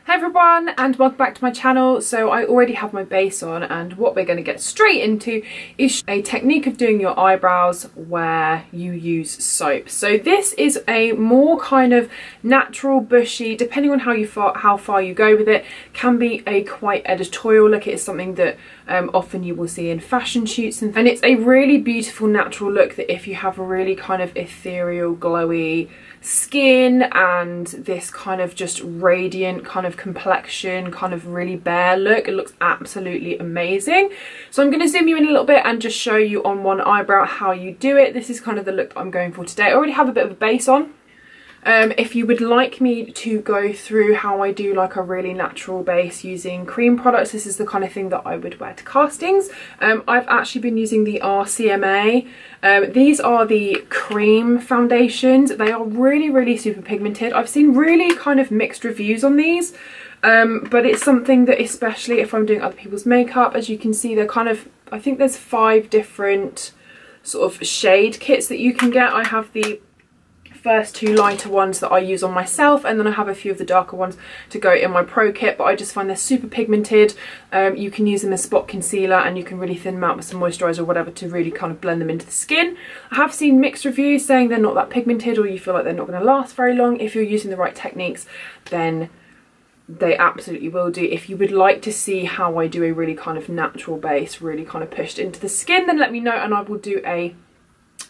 Hey everyone, and welcome back to my channel. So I already have my base on, and what we're going to get straight into is a technique of doing your eyebrows where you use soap. So this is a more kind of natural, bushy, depending on how far you go with it, can be a quite editorial look. It is something that often you will see in fashion shoots, and it's a really beautiful natural look that if you have a really kind of ethereal, glowy skin and this kind of just radiant kind of complexion, kind of really bare look, it looks absolutely amazing. So I'm going to zoom you in a little bit and just show you on one eyebrow how you do it. This is kind of the look that I'm going for today. I already have a bit of a base on. If you would like me to go through how I do like a really natural base using cream products, this is the kind of thing that I would wear to castings. I've actually been using the RCMA. These are the cream foundations. They are really super pigmented. I've seen really kind of mixed reviews on these, but it's something that, especially if I'm doing other people's makeup, as you can see, they're kind of, I think there's 5 different sort of shade kits that you can get. I have the first 2 lighter ones that I use on myself, and then I have a few of the darker ones to go in my pro kit, but I just find they're super pigmented. You can use them as spot concealer, and you can really thin them out with some moisturiser or whatever to really kind of blend them into the skin. I have seen mixed reviews saying they're not that pigmented, or you feel like they're not going to last very long. If you're using the right techniques, then they absolutely will do. If you would like to see how I do a really kind of natural base, really kind of pushed into the skin, then let me know and I will do a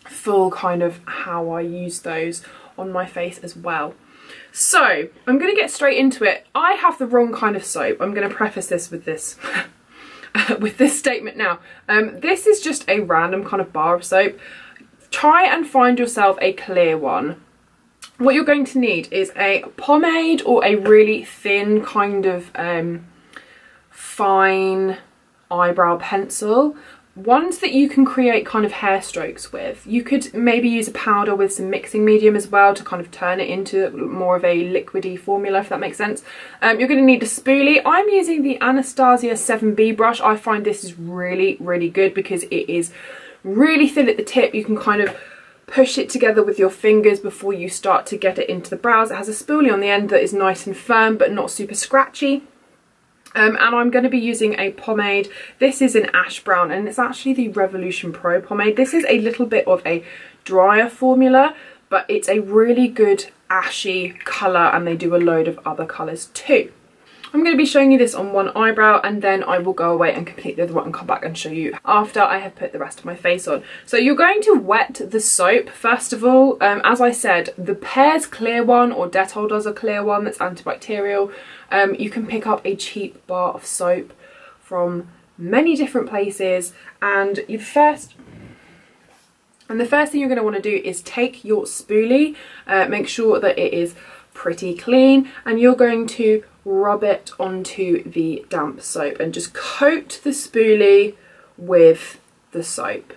full kind of how I use those on my face as well. So I'm going to get straight into it. I have the wrong kind of soap. I'm going to preface this with this with this statement now. This is just a random kind of bar of soap. Try and find yourself a clear one. What you're going to need is a pomade or a really thin kind of fine eyebrow pencil. Ones that you can create kind of hair strokes with. You could maybe use a powder with some mixing medium as well to kind of turn it into more of a liquidy formula, if that makes sense. You're going to need a spoolie. I'm using the Anastasia 7B brush. I find this is really good because it is really thin at the tip. You can kind of push it together with your fingers before you start to get it into the brows. It has a spoolie on the end that is nice and firm but not super scratchy. And I'm going to be using a pomade. This is an ash brown, and it's actually the Revolution Pro pomade. This is a little bit of a drier formula, but it's a really good ashy colour, and they do a load of other colours too. I'm going to be showing you this on one eyebrow, and then I will go away and complete the other one and come back and show you after I have put the rest of my face on. So you're going to wet the soap first of all. As I said, the Pear's clear one, or Dettol does a clear one that's antibacterial. You can pick up a cheap bar of soap from many different places, and the first thing you're going to want to do is take your spoolie, make sure that it is pretty clean, and you're going to rub it onto the damp soap and just coat the spoolie with the soap.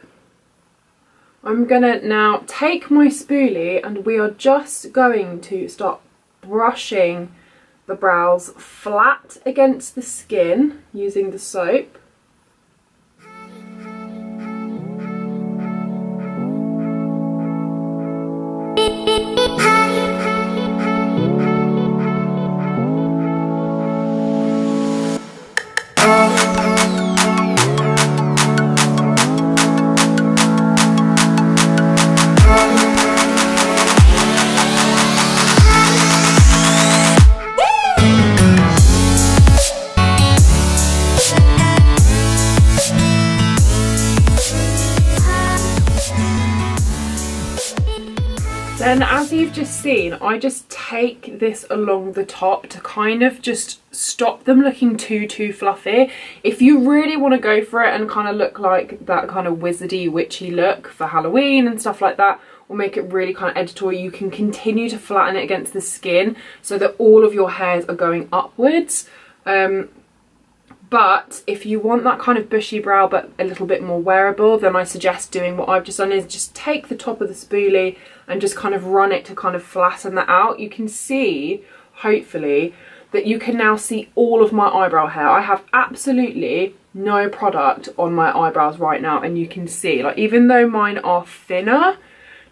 I'm gonna now take my spoolie, and we are just going to start brushing the brows flat against the skin using the soap. Then, as you've just seen, I just take this along the top to kind of just stop them looking too fluffy. If you really want to go for it and kind of look like that kind of wizardy, witchy look for Halloween and stuff like that, or make it really kind of editorial, you can continue to flatten it against the skin so that all of your hairs are going upwards. But if you want that kind of bushy brow but a little bit more wearable, then I suggest doing what I've just done, is just take the top of the spoolie and just kind of run it to kind of flatten that out. You can see, hopefully, that you can now see all of my eyebrow hair. I have absolutely no product on my eyebrows right now, and you can see, like, even though mine are thinner,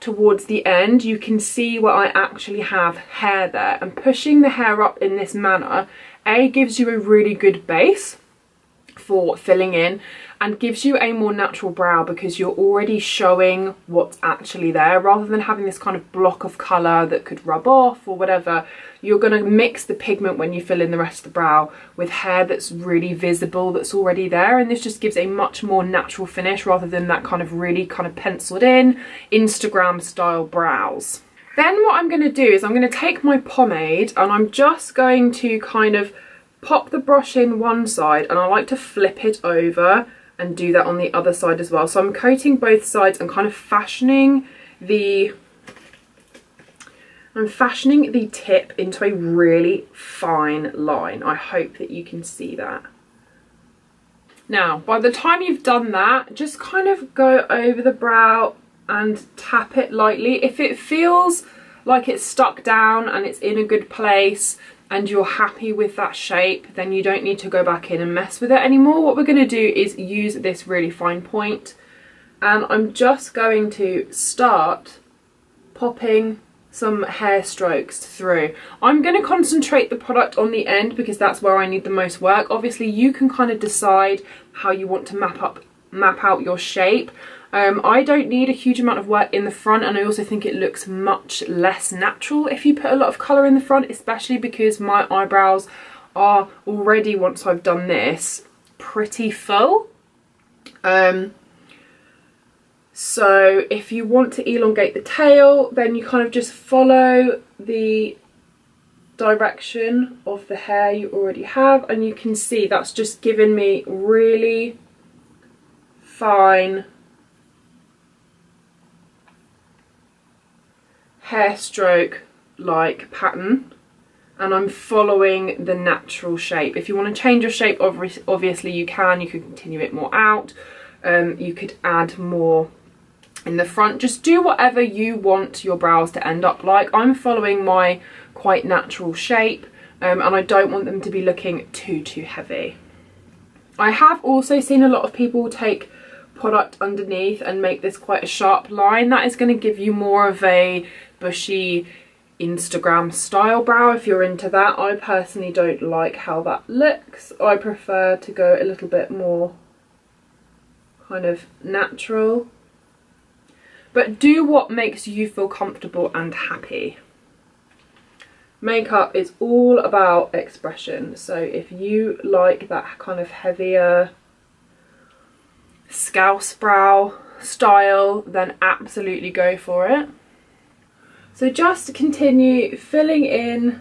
towards the end, you can see where I actually have hair there, and pushing the hair up in this manner, gives you a really good base for filling in and gives you a more natural brow because you're already showing what's actually there rather than having this kind of block of colour that could rub off or whatever. You're going to mix the pigment when you fill in the rest of the brow with hair that's really visible, that's already there, and this just gives a much more natural finish rather than that kind of really kind of penciled in Instagram style brows. Then what I'm going to do is I'm going to take my pomade and I'm just going to kind of pop the brush in one side, and I like to flip it over and do that on the other side as well. So I'm coating both sides and kind of fashioning the tip into a really fine line. I hope that you can see that. Now, by the time you've done that, just kind of go over the brow and tap it lightly. If it feels like it's stuck down and it's in a good place and you're happy with that shape, then you don't need to go back in and mess with it anymore. What we're going to do is use this really fine point, and I'm just going to start popping some hair strokes through. I'm going to concentrate the product on the end because that's where I need the most work. Obviously you can kind of decide how you want to map out your shape. I don't need a huge amount of work in the front, and I also think it looks much less natural if you put a lot of colour in the front, especially because my eyebrows are already, once I've done this, pretty full. So if you want to elongate the tail, then you kind of just follow the direction of the hair you already have, and you can see that's just given me really fine hair stroke like pattern, and I'm following the natural shape. If you want to change your shape, obviously you can. You could continue it more out, you could add more in the front. Just do whatever you want your brows to end up like. I'm following my quite natural shape, and I don't want them to be looking too heavy. I have also seen a lot of people take product underneath and make this quite a sharp line. That is going to give you more of a bushy Instagram style brow if you're into that. I personally don't like how that looks. I prefer to go a little bit more kind of natural, but do what makes you feel comfortable and happy. Makeup is all about expression, so if you like that kind of heavier scouse brow style, then absolutely go for it. So just continue filling in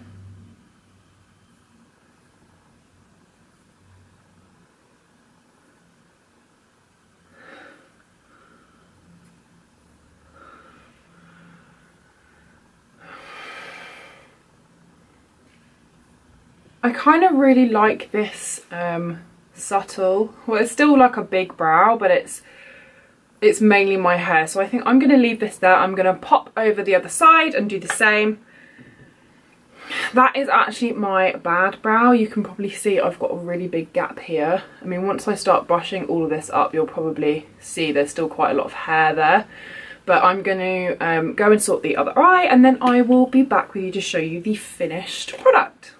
I kind of really like this subtle, well, it's still like a big brow, but it's mainly my hair, so I think I'm going to leave this there. I'm going to pop over the other side and do the same. That is actually my bad brow. You can probably see I've got a really big gap here. I mean, once I start brushing all of this up, you'll probably see there's still quite a lot of hair there. But I'm going to go and sort the other eye, and then I will be back with you to show you the finished product.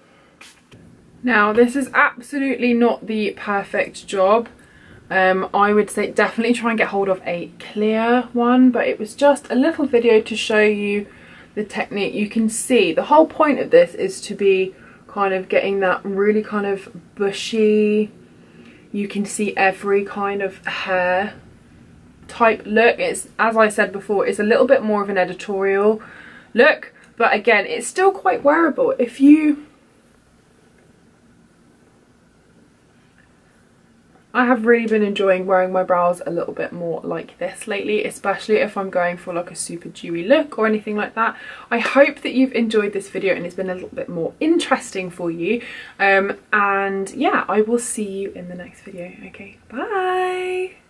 Now, this is absolutely not the perfect job. I would say definitely try and get hold of a clear one, but it was just a little video to show you the technique. You can see the whole point of this is to be kind of getting that really kind of bushy, you can see every kind of hair type look. It's, as I said before, it's a little bit more of an editorial look, but again, it's still quite wearable. If you I have really been enjoying wearing my brows a little bit more like this lately, especially if I'm going for like a super dewy look or anything like that. I hope that you've enjoyed this video and it's been a little bit more interesting for you. And yeah, I will see you in the next video. Okay, bye!